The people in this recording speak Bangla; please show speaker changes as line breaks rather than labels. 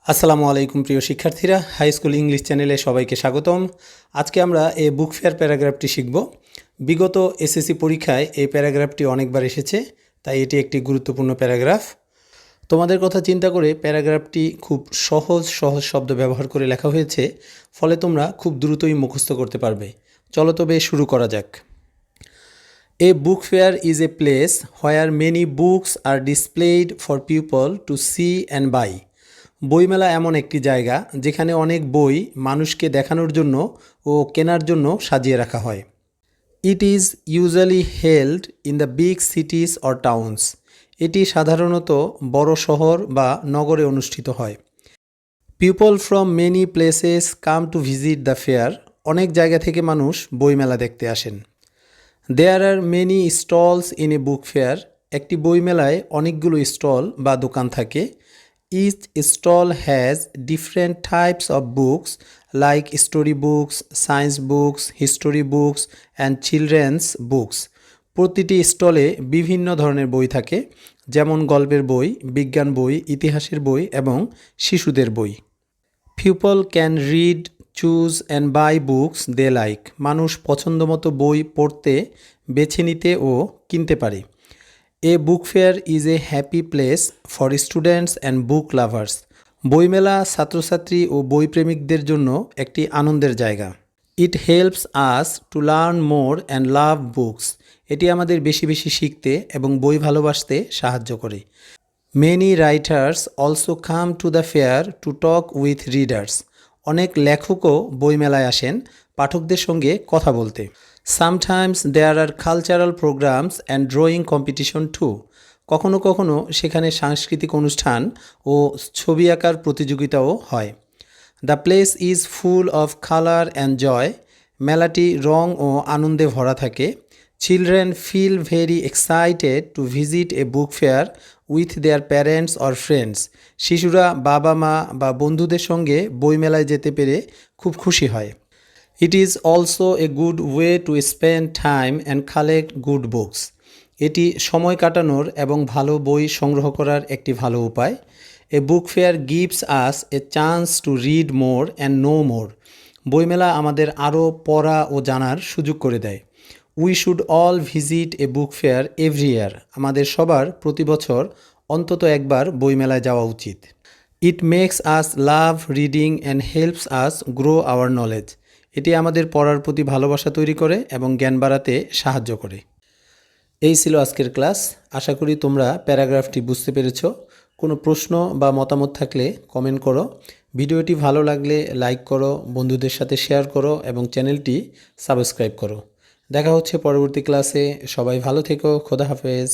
আসসালামু আলাইকুম প্রিয় শিক্ষার্থীরা, হাই স্কুল ইংলিশ চ্যানেলে সবাইকে স্বাগতম। আজকে আমরা এই বুক ফেয়ার প্যারাগ্রাফটি শিখব। বিগত এসএসসি পরীক্ষায় এই প্যারাগ্রাফটি অনেকবার এসেছে, তাই এটি একটি গুরুত্বপূর্ণ প্যারাগ্রাফ। তোমাদের কথা চিন্তা করে প্যারাগ্রাফটি খুব সহজ শব্দ ব্যবহার করে লেখা হয়েছে, ফলে তোমরা খুব দ্রুতই মুখস্থ করতে পারবে। চলো তবে শুরু করা যাক। A book fair is a place where many books are displayed for people to see and buy. বইমেলা এমন একটি জায়গা যেখানে অনেক বই মানুষকে দেখানোর জন্য ও কেনার জন্য সাজিয়ে রাখা হয়। It is usually held in the big cities or towns. এটি সাধারণত বড় শহর বা নগরে অনুষ্ঠিত হয়। People from many places come to visit the fair. অনেক জায়গা থেকে মানুষ বইমেলা দেখতে আসেন। There are many stalls in a book fair. একটি বইমেলায় অনেকগুলো স্টল বা দোকান থাকে। Each stall has different types of books like story books, science books, history books and children's books. প্রতিটি স্টলে বিভিন্ন ধরনের বই থাকে, যেমন গল্পের বই, বিজ্ঞান বই, ইতিহাসের বই এবং শিশুদের বই। People can read, choose and buy books they like. মানুষ পছন্দমতো বই পড়তে, বেছে নিতে ও কিনতে পারে। A book fair is a happy place for students and book lovers. বইমেলা ছাত্রছাত্রী ও বইপ্রেমিকদের জন্য একটি আনন্দের জায়গা। It helps us to learn more and love books. এটি আমাদের বেশি বেশি শিখতে এবং বই ভালোবাসতে সাহায্য করে। Many writers also come to the fair to talk with readers. অনেক লেখকও বইমেলায় আসেন পাঠকদের সঙ্গে কথা বলতে। Sometimes there are cultural programs and drawing competition too. কখনো কখনো সেখানে সাংস্কৃতিক অনুষ্ঠান ও ছবি আঁকার প্রতিযোগিতাও হয়। The place is full of colour and joy. মেলাটি রং ও আনন্দে ভরা থাকে। Children feel very excited to visit a book fair with their parents or friends. শিশুরা বাবা মা বা বন্ধুদের সঙ্গে বইমেলায় যেতে পেরে খুব খুশি হয়। It is also a good way to spend time and collect good books. এটি সময় কাটানোর এবং ভালো বই সংগ্রহ করার একটি ভালো উপায়। A book fair gives us a chance to read more and know more. বইমেলা আমাদের আরও পড়া ও জানার সুযোগ করে দেয়। We should all visit a book fair every year. আমাদের সবার প্রতি বছর অন্তত একবার বইমেলায় যাওয়া উচিত। It makes us love reading and helps us grow our knowledge. এটি আমাদের পড়ার প্রতি ভালোবাসা তৈরি করে এবং জ্ঞান বাড়াতে সাহায্য করে। এই ছিল আজকের ক্লাস। আশা করি তোমরা প্যারাগ্রাফটি বুঝতে পেরেছ। কোনো প্রশ্ন বা মতামত থাকলে কমেন্ট করো। ভিডিওটি ভালো লাগলে লাইক করো, বন্ধুদের সাথে শেয়ার করো এবং চ্যানেলটি সাবস্ক্রাইব করো। দেখা হচ্ছে পরবর্তী ক্লাসে। সবাই ভালো থেকো। খোদা হাফেজ।